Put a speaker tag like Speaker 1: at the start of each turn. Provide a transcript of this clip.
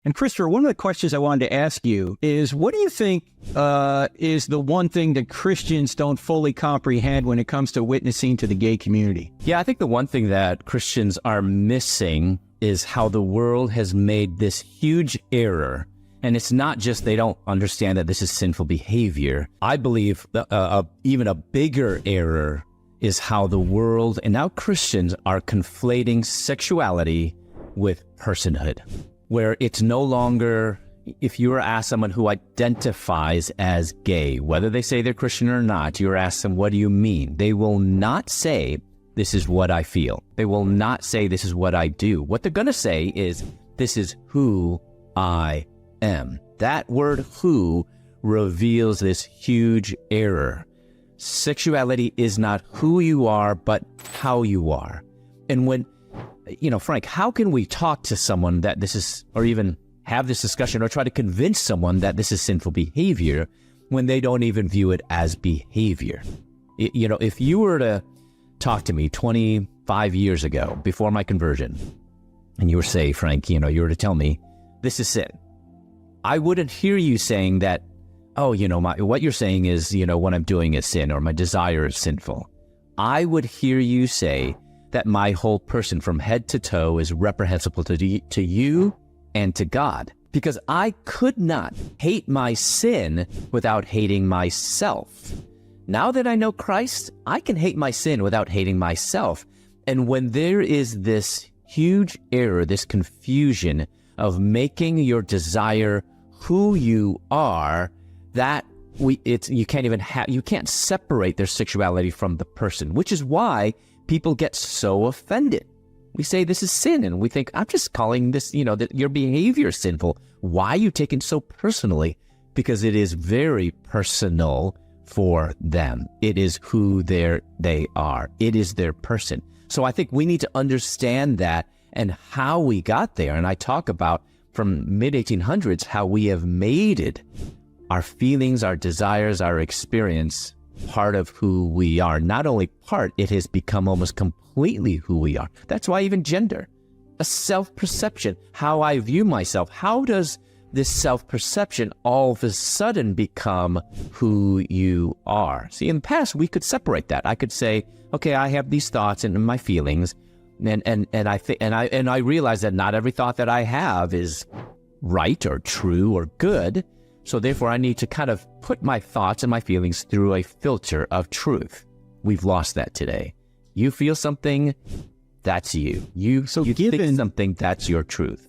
Speaker 1: And Christopher, one of the questions I wanted to ask you is, what do you think is the one thing that Christians don't fully comprehend when it comes to witnessing to the gay community?
Speaker 2: Yeah, I think the one thing that Christians are missing is how the world has made this huge error. And it's not just they don't understand that this is sinful behavior. I believe even a bigger error is how the world and now Christians are conflating sexuality with personhood, where it's no longer, if you were asked someone who identifies as gay, whether they say they're Christian or not, you're asked them, what do you mean? They will not say, this is what I feel. They will not say, this is what I do. What they're going to say is, this is who I am. That word who reveals this huge error. Sexuality is not who you are, but how you are. And when, Frank, how can we talk to someone that this is, or even have this discussion or try to convince someone that this is sinful behavior when they don't even view it as behavior? If you were to talk to me 25 years ago, before my conversion, and you were to say, Frank, you were to tell me, this is sin, I wouldn't hear you saying that, oh, what you're saying is, what I'm doing is sin, or my desire is sinful. I would hear you say that my whole person from head to toe is reprehensible to you and to God, because I could not hate my sin without hating myself. Now that I know Christ, I can hate my sin without hating myself. And when there is this huge error, this confusion of making your desire who you are, you can't separate their sexuality from the person, which is why people get so offended. We say this is sin, and we think, I'm just calling this, that your behavior is sinful. Why are you taking it so personally? Because it is very personal for them. It is who they are. It is their person. So I think we need to understand that and how we got there. And I talk about from mid-1800s how we have made it our feelings, our desires, our experience part of who we are. Not only part, it has become almost completely who we are. That's why even gender, a self-perception, how I view myself, how does this self-perception all of a sudden become who you are? See, in the past, we could separate that. I could say, okay, I have these thoughts and my feelings, and I realize that not every thought that I have is right or true or good. So therefore, I need to kind of put my thoughts and my feelings through a filter of truth. We've lost that today. You feel something, that's you. You think something, that's your truth.